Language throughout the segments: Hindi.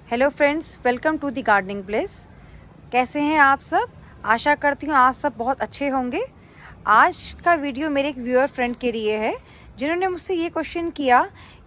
Hello friends, welcome to the gardening place. कैसे हैं आप सब? आशा करती हूँ आप सब बहुत अच्छे होंगे। आज का वीडियो मेरे एक व्यूअर फ्रेंड के लिए है जिन्होंने मुझसे ये क्वेश्चन किया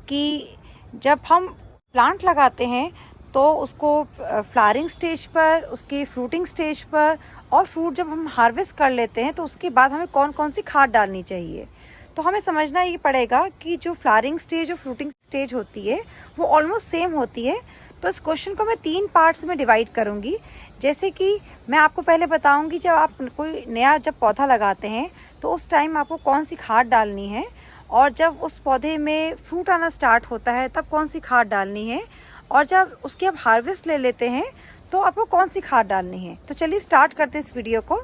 कि जब हम प्लांट लगाते हैं तो उसको फ्लावरिंग स्टेज पर, उसके फ्रूटिंग स्टेज पर और फ्रूट जब हम हार्वेस्ट कर लेते हैं तो उसके बाद हमें कौन कौन सी खाद डालनी चाहिए। तो हमें समझना ये पड़ेगा कि जो फ्लावरिंग स्टेज और फ्रूटिंग स्टेज होती है वो ऑलमोस्ट सेम होती है। तो इस क्वेश्चन को मैं 3 पार्ट्स में डिवाइड करूंगी। जैसे कि मैं आपको पहले बताऊंगी जब आप कोई नया पौधा लगाते हैं तो उस टाइम आपको कौन सी खाद डालनी है, और जब उस पौधे में फ्रूट आना स्टार्ट होता है तब कौन सी खाद डालनी है, और जब उसकी आप हार्वेस्ट ले लेते हैं तो आपको कौन सी खाद डालनी है। तो चलिए स्टार्ट करते हैं इस वीडियो को।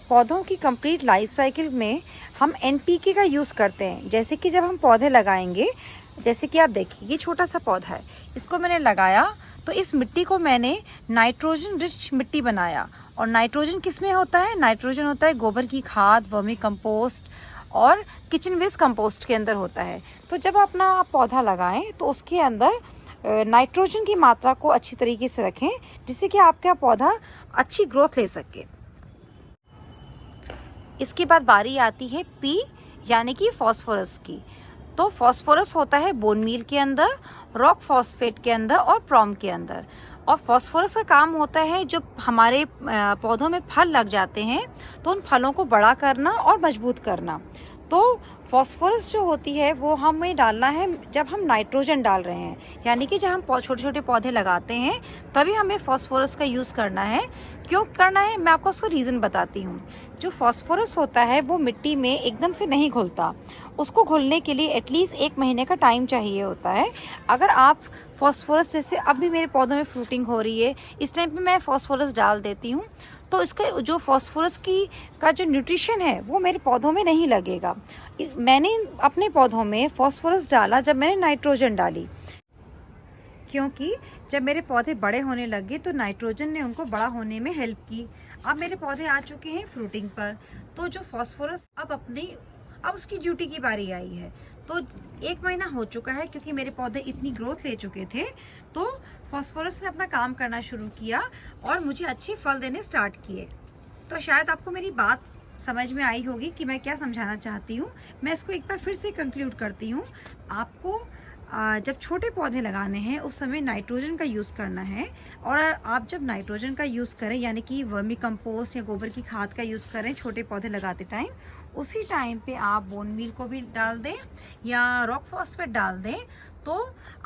पौधों की कंप्लीट लाइफ साइकिल में हम एनपीके का यूज़ करते हैं। जैसे कि जब हम पौधे लगाएंगे, जैसे कि आप देखिए ये छोटा सा पौधा है, इसको मैंने लगाया तो इस मिट्टी को मैंने नाइट्रोजन रिच मिट्टी बनाया। और नाइट्रोजन किस में होता है? नाइट्रोजन होता है गोबर की खाद, वर्मी कंपोस्ट और किचन वेस्ट कंपोस्ट के अंदर होता है। तो जब अपना आप पौधा लगाएं तो उसके अंदर नाइट्रोजन की मात्रा को अच्छी तरीके से रखें जिससे कि आपका पौधा अच्छी ग्रोथ ले सके। इसके बाद बारी आती है पी यानी कि फॉस्फोरस की। तो फॉस्फोरस होता है बोन मील के अंदर, रॉक फॉस्फेट के अंदर और प्रोम के अंदर। और फॉस्फोरस का काम होता है जब हमारे पौधों में फल लग जाते हैं तो उन फलों को बड़ा करना और मजबूत करना। तो फॉस्फोरस जो होती है वो हमें डालना है जब हम नाइट्रोजन डाल रहे हैं, यानी कि जब हम छोटे छोटे पौधे लगाते हैं तभी हमें फॉस्फोरस का यूज़ करना है। क्यों करना है मैं आपको उसका रीज़न बताती हूँ। जो फॉस्फोरस होता है वो मिट्टी में एकदम से नहीं घुलता, उसको घुलने के लिए एटलीस्ट 1 महीने का टाइम चाहिए होता है। अगर आप फॉस्फोरस, जैसे अभी मेरे पौधों में फ्रूटिंग हो रही है, इस टाइम पे मैं फॉस्फोरस डाल देती हूँ तो इसका जो फॉस्फोरस की का जो न्यूट्रिशन है वो मेरे पौधों में नहीं लगेगा। मैंने अपने पौधों में फॉस्फोरस डाला जब मैंने नाइट्रोजन डाली, क्योंकि जब मेरे पौधे बड़े होने लगे तो नाइट्रोजन ने उनको बड़ा होने में हेल्प की। अब मेरे पौधे आ चुके हैं फ्रूटिंग पर, तो जो फॉस्फोरस अब उसकी ड्यूटी की बारी आई है। तो 1 महीना हो चुका है क्योंकि मेरे पौधे इतनी ग्रोथ ले चुके थे, तो फॉस्फोरस ने अपना काम करना शुरू किया और मुझे अच्छे फल देने स्टार्ट किए। तो शायद आपको मेरी बात समझ में आई होगी कि मैं क्या समझाना चाहती हूँ। मैं इसको एक बार फिर से कंक्लूड करती हूँ। आपको जब छोटे पौधे लगाने हैं उस समय नाइट्रोजन का यूज़ करना है, और आप जब नाइट्रोजन का यूज़ करें यानी कि वर्मी कंपोस्ट या गोबर की खाद का यूज़ करें छोटे पौधे लगाते टाइम, उसी टाइम पे आप बोन मील को भी डाल दें या रॉक फॉस्फेट डाल दें। तो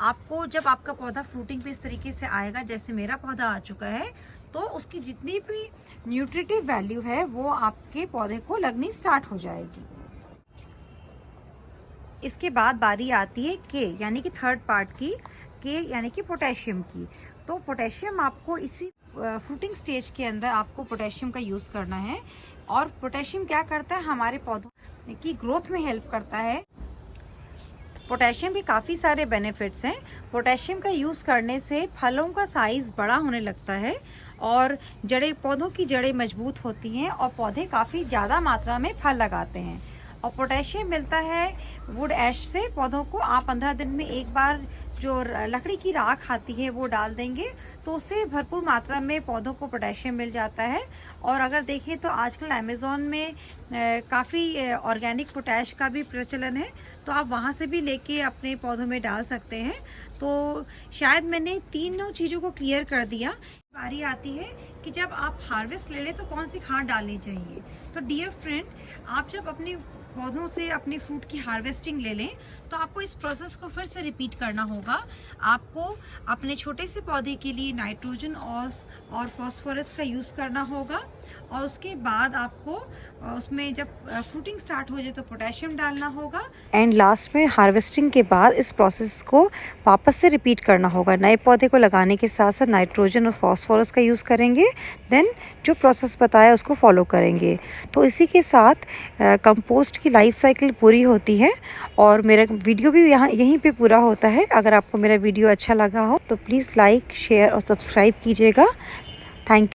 आपको जब आपका पौधा फ्रूटिंग पे इस तरीके से आएगा जैसे मेरा पौधा आ चुका है, तो उसकी जितनी भी न्यूट्रिटिव वैल्यू है वो आपके पौधे को लगनी स्टार्ट हो जाएगी। इसके बाद बारी आती है के यानी कि थर्ड पार्ट की, के यानी कि पोटेशियम की। तो पोटेशियम आपको इसी फ्रूटिंग स्टेज के अंदर आपको पोटेशियम का यूज़ करना है। और पोटेशियम क्या करता है? हमारे पौधों की ग्रोथ में हेल्प करता है। पोटेशियम के काफ़ी सारे बेनिफिट्स हैं। पोटेशियम का यूज़ करने से फलों का साइज़ बड़ा होने लगता है और पौधों की जड़ें मजबूत होती हैं और पौधे काफ़ी ज़्यादा मात्रा में फल लगाते हैं। और पोटेशियम मिलता है वुड ऐश से। पौधों को आप 15 दिन में एक बार जो लकड़ी की राख आती है वो डाल देंगे तो उससे भरपूर मात्रा में पौधों को पोटेशियम मिल जाता है। और अगर देखें तो आजकल अमेज़ॉन में काफ़ी ऑर्गेनिक पोटैश का भी प्रचलन है, तो आप वहाँ से भी लेके अपने पौधों में डाल सकते हैं। तो शायद मैंने तीनों चीज़ों को क्लियर कर दिया। बारी आती है कि जब आप हार्वेस्ट ले लें तो कौन सी खाद डालनी चाहिए। तो डियर फ्रेंड, आप जब अपने पौधों से अपने फ्रूट की हार्वेस्टिंग ले लें तो आपको इस प्रोसेस को फिर से रिपीट करना होगा। आपको अपने छोटे से पौधे के लिए नाइट्रोजन और फॉस्फोरस का यूज़ करना होगा, और उसके बाद आपको उसमें जब फ्रूटिंग स्टार्ट हो जाए तो पोटेशियम डालना होगा, एंड लास्ट में हार्वेस्टिंग के बाद इस प्रोसेस को वापस से रिपीट करना होगा। नए पौधे को लगाने के साथ साथ नाइट्रोजन और फॉस्फोरस का यूज़ करेंगे, देन जो प्रोसेस बताया उसको फॉलो करेंगे। तो इसी के साथ कंपोस्ट की लाइफ साइकिल पूरी होती है और मेरा वीडियो भी यहीं पे पूरा होता है। अगर आपको मेरा वीडियो अच्छा लगा हो तो प्लीज़ लाइक, शेयर और सब्सक्राइब कीजिएगा। थैंक